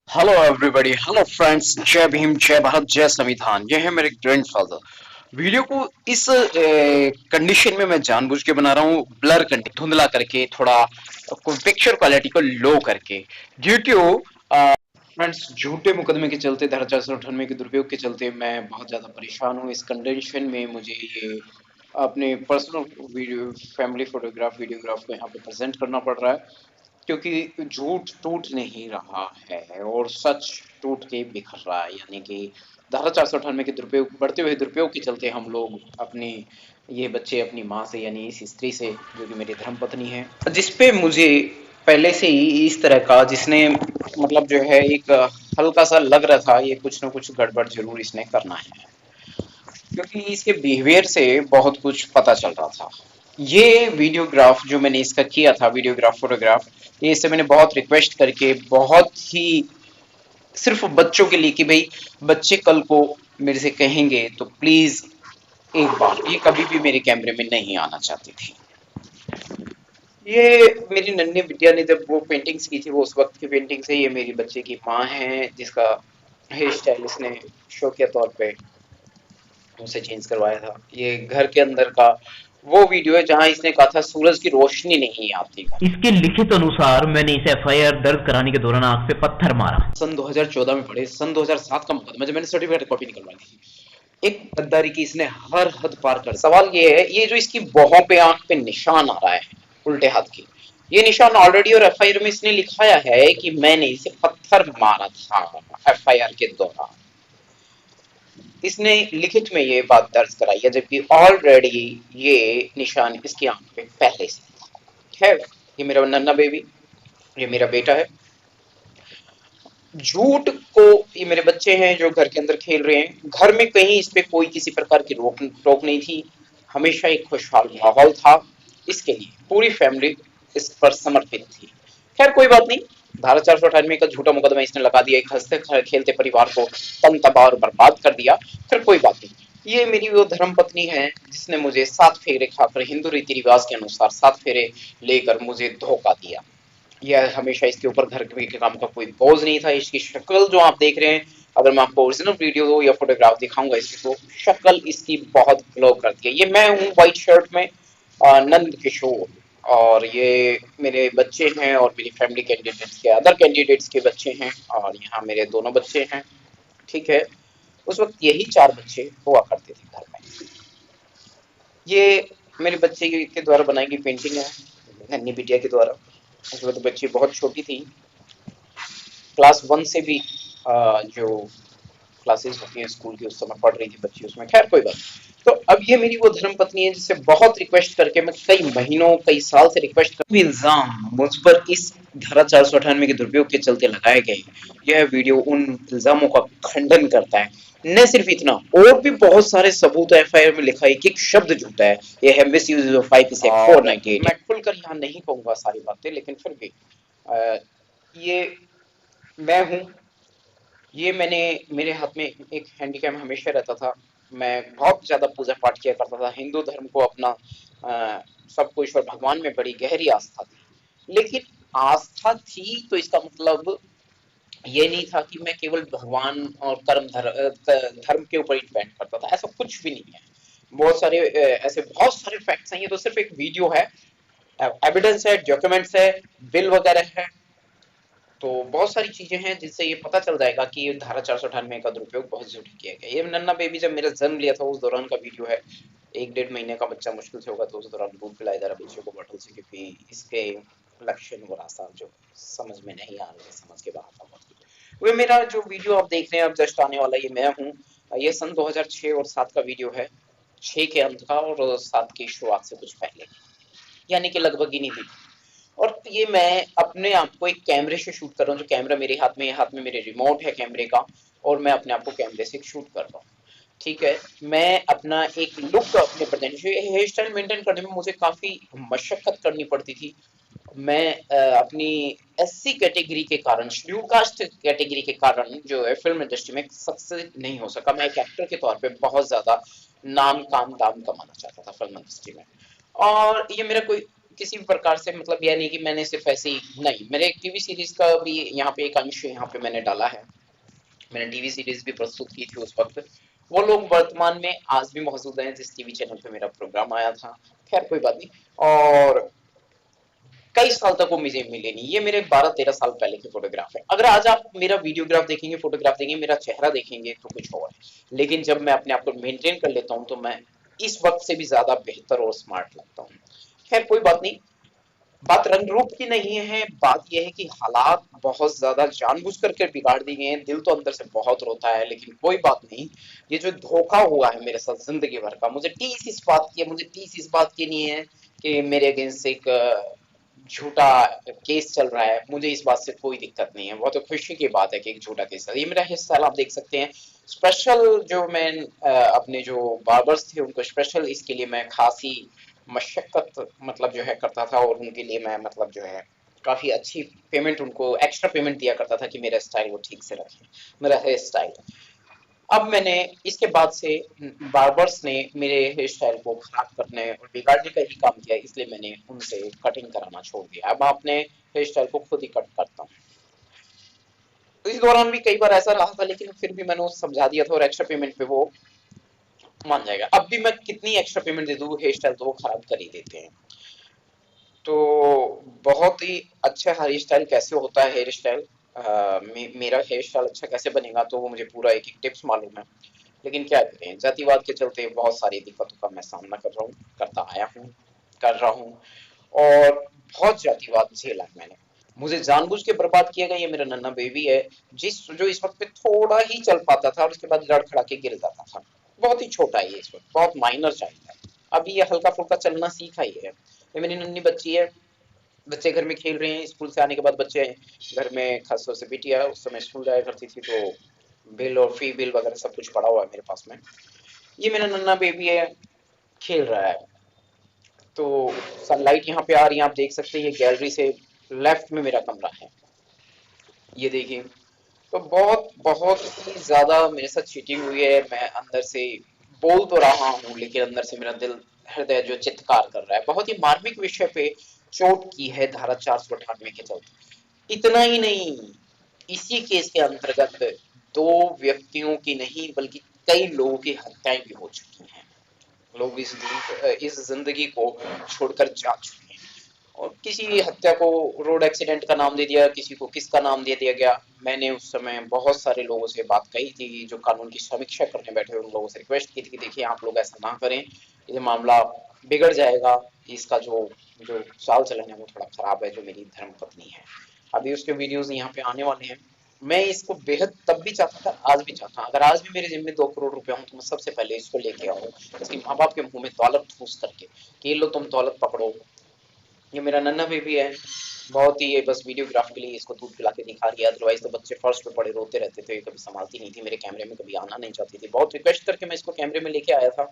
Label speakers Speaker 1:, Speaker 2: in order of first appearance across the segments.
Speaker 1: Hello everybody, hello friends, जय भीम, जय भारत, जय संविधान। ये है मेरे ग्रैंडफादर। वीडियो को इस कंडीशन में मैं जानबूझ के बना रहा हूँ, ब्लर करके, धुंधला करके, थोड़ा पिक्चर क्वालिटी को लो करके, ड्यू टू फ्रेंड्स झूठे मुकदमे के चलते, धारा 498 के दुरुपयोग के चलते मैं बहुत ज्यादा परेशान हूँ। इस कंडीशन में मुझे ये अपने personal video, family photograph, videograph को यहाँ पे प्रेजेंट करना पड़ रहा है, क्योंकि झूठ टूट नहीं रहा है और सच टूट के बिखर रहा है। यानी कि धारा 498 के दुरुपयोग, बढ़ते हुए दुरुपयोग के चलते हम लोग अपने ये बच्चे अपनी माँ से, यानी इस स्त्री से जो कि मेरी धर्मपत्नी है, जिसपे मुझे पहले से ही इस तरह का, जिसने मतलब जो है एक हल्का सा लग रहा था ये कुछ ना कुछ गड़बड़ जरूर इसने करना है, क्योंकि इसके बिहेवियर से बहुत कुछ पता चल रहा था। ये वीडियोग्राफ जो मैंने इसका किया था, वीडियोग्राफ फोटोग्राफ, ये इससे मैंने बहुत रिक्वेस्ट करके, बहुत ही सिर्फ बच्चों के लिए कि भाई बच्चे कल को मेरे से कहेंगे तो प्लीज एक बार, ये कभी भी मेरे कैमरे में नहीं आना चाहती थी। ये मेरी नन्ही बिटिया ने जब वो पेंटिंग्स की थी, वो उस वक्त की पेंटिंग्स है। ये मेरी बच्चे की माँ है, जिसका हेयर स्टाइल इसने शौकिया तौर पे उसे चेंज करवाया था। ये घर के अंदर का वो वीडियो है जहां इसने कहा था सूरज की रोशनी नहीं आती घर में।
Speaker 2: इसके लिखित अनुसार मैंने इसे एफआईआर दर्ज कराने के दौरान आग पे पत्थर मारा।
Speaker 1: सन 2014 में पढ़े, सन 2007 का मुकदमा, जब मैंने सर्टिफिकेट कॉपी निकलवाई थी। एक गद्दारी की इसने हर हद पार कर। सवाल ये है, ये जो इसकी बाहों पे, आंख पे निशान आ रहा है उल्टे हाथ की, ये निशान ऑलरेडी और एफआईआर में इसने लिखाया है कि मैंने इसे पत्थर मारा था। एफआईआर के दौरान इसने लिखित में ये बात दर्ज कराई है, जबकि ऑलरेडी ये निशान इसकी आंख पे पहले से है। ये मेरा नन्ना बेबी, ये मेरा बेटा है। झूठ को, ये मेरे बच्चे हैं जो घर के अंदर खेल रहे हैं। घर में कहीं इस पे कोई किसी प्रकार की रोक टोक नहीं थी, हमेशा एक खुशहाल माहौल था। इसके लिए पूरी फैमिली इस पर समर्पित थी। खैर कोई बात नहीं, धारा 498 का झूठा मुकदमा इसने लगा दिया, एक हंसते खेलते परिवार को तन तबाह और बर्बाद कर दिया। फिर कोई बात नहीं, ये मेरी वो धर्म पत्नी है जिसने मुझे 7 फेरे खाकर, हिंदू रीति रिवाज के अनुसार 7 फेरे लेकर मुझे धोखा दिया। यह हमेशा इसके ऊपर घर के काम का कोई बोझ नहीं था। इसकी शक्ल जो आप देख रहे हैं, अगर मैं आपको ओरिजिनल वीडियो या फोटोग्राफ दिखाऊंगा इसकी, तो शक्ल इसकी बहुत ग्लो करती है। ये मैं हूँ व्हाइट शर्ट में, नंद किशोर, और ये मेरे बच्चे हैं और मेरी फैमिली कैंडिडेट्स के, अदर कैंडिडेट्स के बच्चे हैं, और यहाँ मेरे दोनों बच्चे हैं। ठीक है, उस वक्त यही 4 बच्चे हुआ करते थे घर में। ये मेरे बच्चे के द्वारा बनाई गई पेंटिंग है, नन्ही बिटिया के द्वारा। उस वक्त बच्ची बहुत छोटी थी, क्लास 1 से भी जो क्लासेस होती हैं स्कूल की, उस समय पढ़ रही थी बच्ची उसमें। खैर कोई बात। तो अब ये मेरी वो धर्म पत्नी है जिससे बहुत रिक्वेस्ट करके, मैं कई महीनों, कई साल से रिक्वेस्ट कर भी, इल्जाम मुझ पर इस धारा 498 के दुरुपयोग के चलते लगाए गए। यह वीडियो उन इल्जामों का खंडन करता है। न सिर्फ इतना, और भी बहुत सारे सबूत एफआईआर में लिखा है, एक शब्द झूठा है। यह है miss use of IPC act 498। मैं खुलकर यहाँ नहीं कहूंगा सारी बातें, लेकिन फिर भी ये मैं हूँ। ये मैंने, मेरे हाथ में एक हैंडीकैम हमेशा रहता था। मैं बहुत ज्यादा पूजा पाठ किया करता था, हिंदू धर्म को अपना सब कुछ, और भगवान में बड़ी गहरी आस्था थी। लेकिन आस्था थी तो इसका मतलब ये नहीं था कि मैं केवल भगवान और धर्म के ऊपर ही डिपेंड करता था। ऐसा कुछ भी नहीं है। बहुत सारे ऐसे बहुत सारे फैक्ट्स हैं। ये तो सिर्फ एक वीडियो है, एविडेंस है, डॉक्यूमेंट्स है, बिल वगैरह है। तो बहुत सारी चीजें हैं जिससे ये पता चल जाएगा कि ये धारा 498 का दुरुपयोग बहुत जरूर किया गया। ये नन्ना बेबी जब मेरा जन्म लिया था उस दौरान का वीडियो है। 1 डेढ़ महीने का बच्चा मुश्किल से होगा, तो उस दौरान दूध पिलाया जा रहा बच्चे को बॉटल से, क्योंकि इसके लक्षण और आसार जो समझ में नहीं आ रहे, समझ के बाहर था बहुत कुछ। वो मेरा जो वीडियो आप देख रहे हैं अब जस्ट आने वाला, ये मैं हूँ। ये सन 2006 और 7 का वीडियो है, 6 के अंत का और 7 की शुरुआत से कुछ पहले, यानी कि लगभग इन्हीं दिन। और ये मैं अपने आप को एक कैमरे से शूट कर रहा हूँ, जो कैमरा मेरे हाथ में है, हाथ में मेरे रिमोट है कैमरे का, और मैं अपने आप को कैमरे से शूट कर रहा हूँ। ठीक है, मैं अपना एक लुक अपने प्रेजेंटेशन, हेयर स्टाइल मेंटेन करने में मुझे काफी मशक्कत करनी पड़ती थी। मैं अपनी एससी कैटेगरी के कारण, शेड्यूल कास्ट कैटेगरी के कारण जो है फिल्म इंडस्ट्री में सक्सेस नहीं हो सका। मैं एक एक्टर के तौर पे बहुत ज्यादा नाम, काम, दाम कमाना चाहता था फिल्म इंडस्ट्री में। और ये मेरा कोई किसी भी प्रकार से मतलब यह नहीं कि मैंने सिर्फ ऐसे ही नहीं, मेरे एक टीवी सीरीज का भी यहाँ पे एक अंश यहाँ पे मैंने डाला है। मैंने टीवी सीरीज भी प्रस्तुत की थी उस वक्त। वो लोग वर्तमान में आज भी मौजूद हैं जिस टीवी चैनल पे मेरा प्रोग्राम आया था। खैर कोई बात नहीं। और कई साल तक वो मुझे मिले नहीं। ये मेरे 12-13 साल पहले की फोटोग्राफ है। अगर आज आप मेरा वीडियोग्राफ देखेंगे, फोटोग्राफ देखेंगे, मेरा चेहरा देखेंगे तो कुछ और है। लेकिन जब मैं अपने आप को मेंटेन कर लेता हूँ तो मैं इस वक्त से भी ज्यादा बेहतर और स्मार्ट लगता हूँ। खैर कोई बात नहीं। बात रंग रूप की नहीं है, बात यह है कि हालात बहुत ज्यादा जानबूझ करके बिगाड़ दिए गए हैं। दिल तो अंदर से बहुत रोता है, लेकिन कोई बात नहीं। ये जो धोखा हुआ है मेरे साथ जिंदगी भर का, मुझे टीस इस बात की नहीं है कि मेरे अगेंस्ट एक झूठा केस चल रहा है। मुझे इस बात से कोई दिक्कत नहीं है। बहुत तो खुशी की बात है कि एक झूठा केस है। ये मेरा हेयर स्टाइल आप देख सकते हैं। स्पेशल जो मैं अपने जो बार्बर्स थे उनको स्पेशल इसके लिए मैं खासी मशक्कत मतलब जो है करता था, और उनके लिए मैं मतलब जो है काफी अच्छी पेमेंट, उनको एक्स्ट्रा पेमेंट दिया करता था कि मेरा स्टाइल वो ठीक से रखे, मेरा हेयर स्टाइल। अब मैंने इसके बाद से बार्बर्स ने मेरे हेयर स्टाइल को खराब करने और बिगाड़ने का ही काम किया, इसलिए मैंने उनसे कटिंग कराना छोड़ दिया। अब मैं अपने हेयर स्टाइल को खुद ही कट करता हूँ। तो इस दौरान भी कई बार ऐसा रहा था, लेकिन फिर भी मैंने उसको समझा दिया था और एक्स्ट्रा पेमेंट पे वो मान जाएगा। अब भी मैं कितनी एक्स्ट्रा पेमेंट दे दूं हेयर स्टाइल तो वो खराब कर ही देते हैं। तो बहुत ही अच्छा हेयर स्टाइल कैसे होता है, हेयर स्टाइल मेरा हेयर स्टाइल अच्छा कैसे बनेगा तो वो मुझे पूरा एक एक टिप्स मालूम है। लेकिन क्या करें, जातिवाद के चलते बहुत सारी दिक्कतों का मैं सामना कर रहा हूँ, करता आया हूँ, कर रहा हूँ। और बहुत जातिवाद झेला है मैंने। मुझे जानबूझ के बर्बाद किया गया। ये मेरा नन्ना बेबी है जिस जो इस वक्त पे थोड़ा ही चल पाता था और उसके बाद लड़खड़ा के गिर जाता था। बहुत ही छोटा है ये, इस वक्त बहुत माइनर चाइल्ड है। अभी ये हल्का फुल्का चलना सीखा ही है। ये मेरी नन्नी बच्ची है। बच्चे घर में खेल रहे हैं। स्कूल से आने के बाद बच्चे घर में, खासतौर से बिटिया उस समय स्कूल जाया करती थी, तो बिल और फी बिल वगैरह सब कुछ पड़ा हुआ है मेरे पास में। ये मेरा नन्ना बेबी है, खेल रहा है। तो सनलाइट यहाँ पे आ रही है, आप देख सकते हैं। ये गैलरी से लेफ्ट में मेरा कमरा है, ये देखिए। तो बहुत बहुत ही ज्यादा मेरे साथ चीटिंग हुई है। मैं अंदर से बोल तो रहा हूँ, लेकिन अंदर से मेरा दिल, हृदय जो चित्कार कर रहा है। बहुत ही मार्मिक विषय पे चोट की है धारा 498 के चलते। इतना ही नहीं, इसी केस के अंतर्गत दो व्यक्तियों की नहीं बल्कि कई लोगों की हत्याएं भी हो चुकी हैं। लोग इस जिंदगी को छोड़कर जा चुके हैं। और किसी हत्या को रोड एक्सीडेंट का नाम दे दिया, किसी को किसका नाम दे दिया गया। मैंने उस समय बहुत सारे लोगों से बात कही थी, जो कानून की समीक्षा करने बैठे, उन लोगों से रिक्वेस्ट की थी कि देखिए आप लोग ऐसा ना करें, ये मामला बिगड़ जाएगा। इसका जो जो चाल चलन है वो थोड़ा खराब है, जो मेरी धर्म पत्नी है। अभी उसके वीडियोज यहाँ पे आने वाले हैं। मैं इसको बेहद तब भी चाहता था, आज भी चाहता हूँ। अगर आज भी मेरे जिम्मे में 2 करोड़ रुपया हो तो मैं सबसे पहले इसको लेके आऊँ, इसके माँ बाप के मुंह में दौलत ठूस करके कि लो तुम दौलत पकड़ो। ये मेरा नन्ना बेबी है। बहुत ही ये बस वीडियोग्राफ के लिए इसको दूध पिला के दिखा रही है। अदरवाइज तो बच्चे फर्श पे पड़े रोते रहते थे, कभी संभालती नहीं थी, मेरे कैमरे में कभी आना नहीं चाहती थी। बहुत रिक्वेस्ट करके मैं इसको कैमरे में लेके आया था।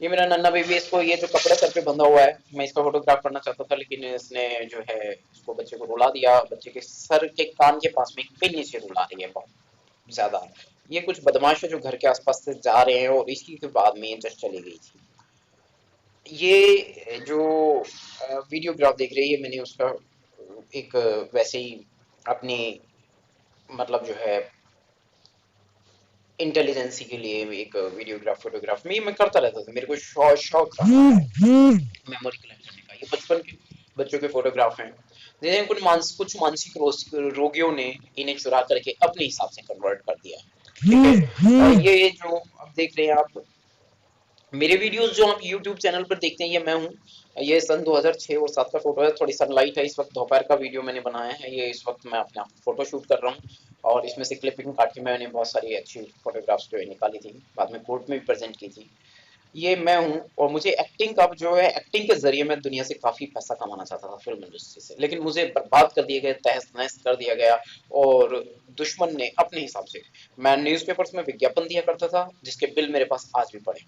Speaker 1: ये मेरा नन्ना बेबी, इसको ये जो कपड़ा सर पे बंधा हुआ है, मैं इसका फोटोग्राफ करना चाहता था, लेकिन इसने जो है इसको बच्चे को रुला दिया। बच्चे के सर के कान के पास में एक पिन नीचे रुला रही है बहुत ज्यादा। ये कुछ बदमाश है जो घर के आसपास से जा रहे हैं, और इसी के बाद में ये जस्ट चली गई थी। ये जो वीडियोग्राफ देख रही है, मैंने उसका एक वैसे ही अपनी मतलब जो है इंटेलिजेंसी के लिए एक वीडियोग्राफ फोटोग्राफ में मैं करता रहता था। मेरे को शौक था मेमोरी कलेक्ट करने का। ये बचपन के बच्चों के फोटोग्राफ हैं जिन्हें कुछ मानसिक रोगियों ने इन्हें चुरा करके अपने हिसाब से कन्वर्ट कर दिया है। ठीक है। ये जो अब देख रहे हैं आप मेरे वीडियोस जो आप YouTube चैनल पर देखते हैं, ये मैं हूँ। ये सन 2006 और 7 का फोटो है। थोड़ी सनलाइट है इस वक्त, दोपहर का वीडियो मैंने बनाया है। ये इस वक्त मैं अपना फोटो शूट कर रहा हूँ, और इसमें से क्लिपिंग काट के मैंने बहुत सारी अच्छी फोटोग्राफ्स जो है निकाली थी, बाद में कोर्ट में भी प्रेजेंट की थी। ये मैं हूँ। और मुझे एक्टिंग का जो है, एक्टिंग के जरिए मैं दुनिया से काफी पैसा कमाना चाहता था, फिल्म इंडस्ट्री से, लेकिन मुझे बर्बाद कर दिया गया, तहस नहस कर दिया गया। और दुश्मन ने अपने हिसाब से, मैं न्यूज़पेपर्स में विज्ञापन दिया करता था जिसके बिल मेरे पास आज भी पड़े।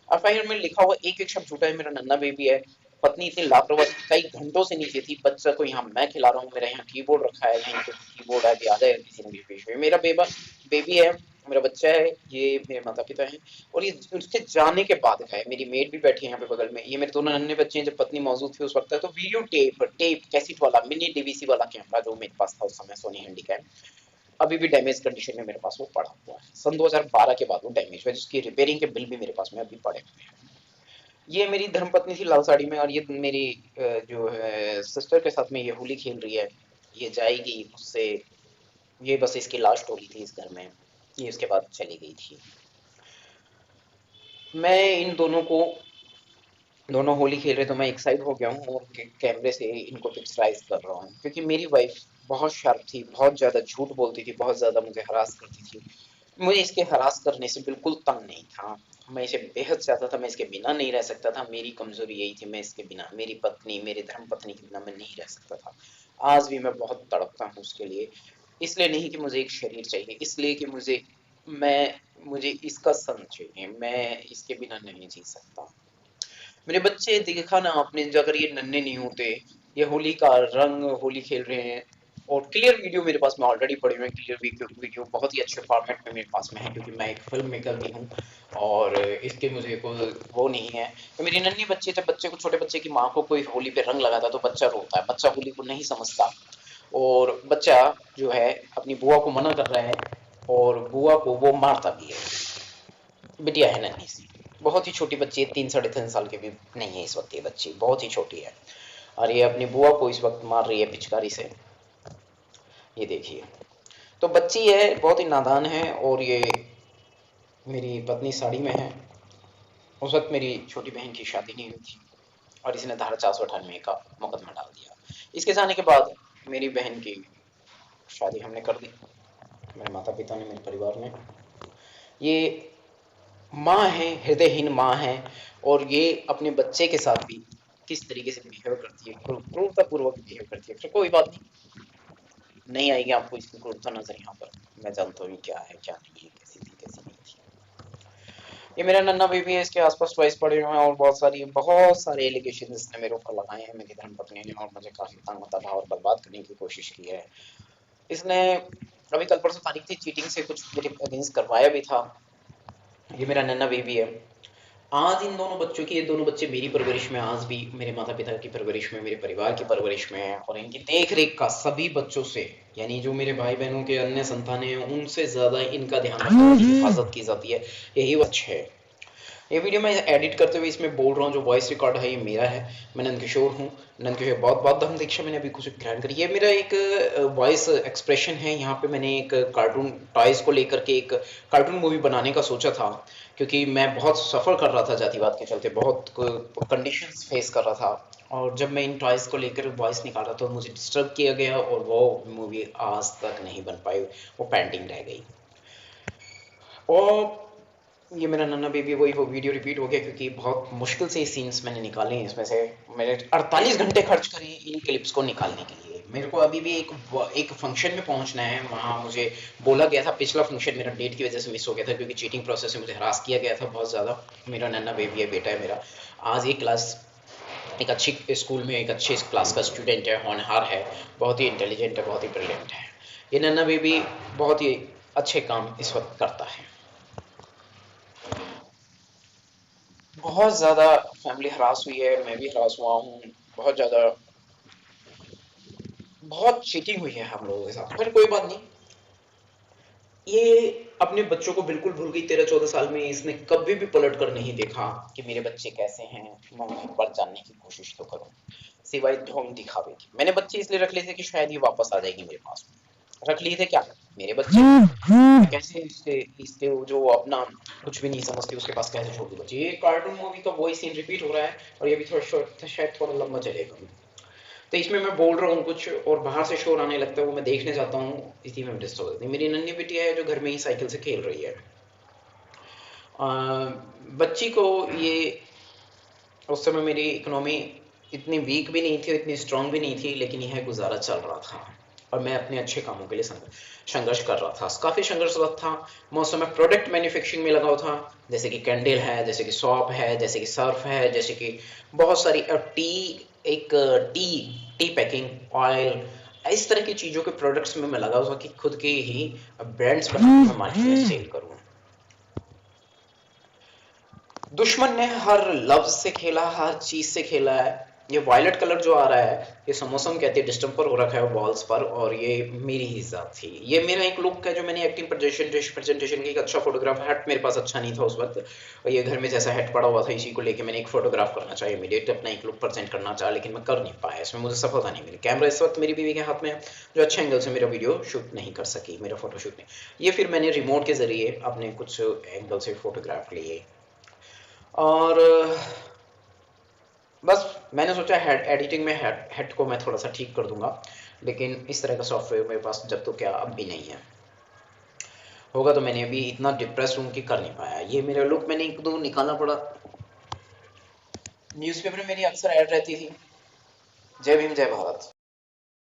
Speaker 1: एफआईआर में लिखा हुआ एक एक शब्द झूठा है। मेरा नन्ना बेबी है। पत्नी इतनी लापरवाह, कई घंटों से नीचे थी। बच्चा को यहाँ मैं खिला रहा हूँ, मेरा यहाँ कीबोर्ड रखा है, यहीं पे कीबोर्ड है, याद है किसी ने भी पेश हुई। मेरा बेबी है। मेरा बच्चा है, ये मेरे माता पिता हैं, और ये उसके जाने के बाद का है। मेरी मेड भी बैठी है यहाँ पे बगल में। ये मेरे दोनों नन्हे बच्चे हैं। जब पत्नी मौजूद थी उस वक्त, तो वीडियो टेप कैसेट वाला मिनी डीवीसी वाला कैमरा जो मेरे पास था उस समय, सोनी हैंडीकैम, अभी भी डैमेज कंडीशन में मेरे पास वो पड़ा हुआ है। सन 2012 के बाद वो डैमेज हुआ, जिसकी रिपेयरिंग के बिल भी मेरे पास में अभी पड़े हुए हैं। ये मेरी धर्मपत्नी थी लाल साड़ी में, और ये मेरी जो है सिस्टर के साथ में ये होली खेल रही है। ये जाएगी उससे, ये बस इसकी लास्ट होली थी इस घर में, ये उसके बाद चली गई थी। मैं इन दोनों को, दोनों होली खेल रहे तो मैं एक्साइट हो गया हूँ, और कैमरे से इनको पिक्चराइज कर रहा हूँ, क्योंकि मेरी वाइफ बहुत शार्प थी, बहुत ज्यादा झूठ बोलती थी, बहुत ज्यादा मुझे हरास करती थी। मुझे इसके हरास करने से बिल्कुल तंग नहीं था, मैं इसे बेहद चाहता था, मैं इसके बिना नहीं रह सकता था। मेरी कमजोरी यही थी, मैं इसके बिना, मेरी पत्नी, मेरी धर्म पत्नी के बिना मैं नहीं रह सकता था। आज भी मैं बहुत तड़पता हूँ उसके लिए। इसलिए नहीं कि मुझे एक शरीर चाहिए, इसलिए कि मुझे इसका संग चाहिए, मैं इसके बिना नहीं जी सकता। मेरे बच्चे देखा ना आपने, अगर ये नन्हे नहीं होते, ये होली का रंग होली खेल रहे हैं। और क्लियर वीडियो मेरे पास में ऑलरेडी पड़े हुए हैं, क्लियर वीडियो बहुत ही अच्छे फॉर्मेट में मेरे पास में है, क्योंकि मैं एक फिल्म मेकर भी हूँ, और इसके मुझे कोई वो नहीं है। तो मेरी नन्ही बच्चे, जब बच्चे को, छोटे बच्चे की माँ को कोई होली पे रंग लगाता है तो बच्चा रोता है, बच्चा होली को नहीं समझता, और बच्चा जो है अपनी बुआ को मना कर रहा है, और बुआ को वो मारता भी है। बिटिया है नन्ही सी, बहुत ही छोटी बच्ची है, 3 साढ़े 3 साल की भी नहीं है इस वक्त ये बच्ची, बहुत ही छोटी है, और ये अपनी बुआ को इस वक्त मार रही है पिचकारी से। ये देखिए, तो बच्ची है, बहुत ही नादान है, और ये मेरी पत्नी साड़ी में है। उस वक्त मेरी छोटी बहन की शादी नहीं हुई थी, और इसने धारा 498 का मुकदमा डाल दिया। इसके जाने के बाद मेरी बहन की शादी हमने कर दी, मेरे माता पिता ने, मेरे परिवार ने। ये माँ है, हृदयहीन माँ है, और ये अपने बच्चे के साथ भी किस तरीके से बिहेव करती है, क्रूरता पूर्वक बिहेव करती है। फिर कोई बात नहीं आएगी आपको इसकी क्रूरता नजर यहाँ पर, मैं जानता हूँ क्या है क्या नहीं है, कैसी थी कैसी नहीं थी। ये मेरा नन्ना बेबी है, इसके आसपास टॉयज पड़े हुए हैं, और बहुत सारे एलिगेशन इसने मेरे ऊपर लगाए हैं, मेरी धर्मपत्नी ने, और मुझे काफी तंग तबाह और बर्बाद करने की कोशिश की है इसने। अभी कल परसों तारीख थी, चीटिंग से कुछ मेरे अगेंस्ट करवाया भी था। ये मेरा नन्ना बेबी है। आज इन दोनों बच्चों की, ये दोनों बच्चे मेरी परवरिश में, आज भी मेरे माता पिता की परवरिश में, मेरे परिवार की परवरिश में है, और इनकी देख रेख का सभी बच्चों से, यानी जो मेरे भाई बहनों के अन्य संतानें हैं उनसे ज्यादा इनका ध्यान रखने की हिफाजत की जाती है, यही अच्छे है। ये वीडियो मैं एडिट करते हुए इसमें बोल रहा हूँ, जो वॉइस रिकॉर्ड है ये मेरा है, मैं नंदकिशोर हूँ। नंदकिशोर बहुत बहुत धर्म दीक्षा मैंने अभी कुछ ग्रहण करी। ये मेरा एक वॉइस एक्सप्रेशन है। यहाँ पे मैंने एक कार्टून टॉयज को लेकर के एक कार्टून मूवी बनाने का सोचा था, क्योंकि मैं बहुत सफ़र कर रहा था जातिवाद के चलते, बहुत कंडीशंस फेस कर रहा था, और जब मैं इन टॉयज को लेकर वॉइस निकाल रहा था तो मुझे डिस्टर्ब किया गया, और वो मूवी आज तक नहीं बन पाई, वो पेंडिंग रह गई। और ये मेरा नन्ना बेबी, वही वो वीडियो रिपीट हो गया, क्योंकि बहुत मुश्किल से सीन्स मैंने निकाले हैं। इसमें से मैंने 48 घंटे खर्च करे इन क्लिप्स को निकालने के लिए। मेरे को अभी भी एक फंक्शन में पहुंचना है, वहाँ मुझे बोला गया था, पिछला फंक्शन मेरा डेट की वजह से मिस हो गया था, क्योंकि चीटिंग प्रोसेस में मुझे हरास किया गया था बहुत ज़्यादा। मेरा नन्ना बेबी है, बेटा है मेरा। आज एक क्लास, एक अच्छी स्कूल में एक अच्छी क्लास का स्टूडेंट है, होनहार है, बहुत ही इंटेलिजेंट है, बहुत ही ब्रिलियंट है। ये नन्ना बेबी बहुत ही अच्छे काम इस वक्त करता है। बहुत ज़्यादा फैमिली हरास हुई है, मैं भी हरास हुआ हूँ बहुत ज़्यादा, बहुत चीटिंग हुई है हम लोगों के साथ। पर कोई बात नहीं, ये अपने बच्चों को बिल्कुल भूल गई। 13-14 साल में इसने कभी भी पलट कर नहीं देखा कि मेरे बच्चे कैसे हैं, मैं उन्हें एक बार जानने की कोशिश तो करूं, सिवाय ढोंग दिखावे की। मैंने बच्चे इसलिए रख लिए थे कि शायद ये वापस आ जाएगी मेरे पास में। रख लिए थे क्या, मेरे बच्चे, मैं कैसे इसके इसके जो अपना कुछ भी नहीं समझती उसके पास कैसे छोड़ दूं बच्चे। ये कार्टून मूवी का वही सीन रिपीट हो रहा है, और ये भी थोड़ा शॉर्ट, शायद थोड़ा लंबा चलेगा। तो इसमें मैं बोल रहा हूँ कुछ, और बाहर से शोर आने लगता है, वो मैं देखने जाता हूँ, इसी में डिस्टर्ब हो जाती है। मेरी नन्ही बिटिया है जो घर में ही साइकिल से खेल रही है। बच्ची को ये, उस समय मेरी इकोनॉमी इतनी वीक भी नहीं थी, इतनी स्ट्रांग भी नहीं थी, लेकिन यह गुजारा चल रहा था, और मैं अपने अच्छे कामों के लिए संघर्ष कर रहा था, काफ़ी संघर्षरत था। मैं उस समय प्रोडक्ट मैन्युफैक्चरिंग में लगा हुआ था, जैसे कि कैंडल है, जैसे कि सॉप है, जैसे कि सर्फ है, जैसे कि बहुत सारी टी, एक टी टी पैकिंग, ऑयल, इस तरह की चीज़ों के प्रोडक्ट्स में मैं लगा हुआ कि खुद के ही ब्रांड्स बना के मैं मार्केट में सेल करूँ। दुश्मन ने हर लफ्ज से खेला, हर चीज से खेला है। ये वायलेट कलर जो आ रहा है, ये समोसम कहते हैं, डिस्टेम्पर हो रखा है वॉल्स पर, और ये मेरी ही जात थी। ये मेरा एक लुक है जो मैंने एक्टिंग प्रेजेंटेशन की एक अच्छा फोटोग्राफ, हेड मेरे पास अच्छा नहीं था उस वक्त, और ये घर में जैसा हेड पड़ा हुआ था, इसी को लेके मैंने एक फोटोग्राफ करना चाहिए, इमीडिएट अपना एक लुक प्रेजेंट करना चाहा, लेकिन मैं कर नहीं पाया। इसमें मुझे सफलता नहीं मिली। कैमरा इस वक्त मेरी बीवी के हाथ में है, जो अच्छे एंगल से मेरा वीडियो शूट नहीं कर सकी, मेरा फोटो शूट नहीं। ये फिर मैंने रिमोट के जरिए अपने कुछ एंगल से फोटोग्राफ लिए, और बस मैंने सोचा हेड एडिटिंग में हेड को मैं थोड़ा सा ठीक कर दूंगा, लेकिन इस तरह का सॉफ्टवेयर मेरे पास जब तो क्या अब भी नहीं है। होगा तो मैंने अभी इतना डिप्रेस हूँ कि कर नहीं पाया। ये मेरा लुक मैंने एक दो निकालना पड़ा। न्यूज़पेपर में मेरी अक्सर ऐड रहती थी। जय भीम, जय भारत।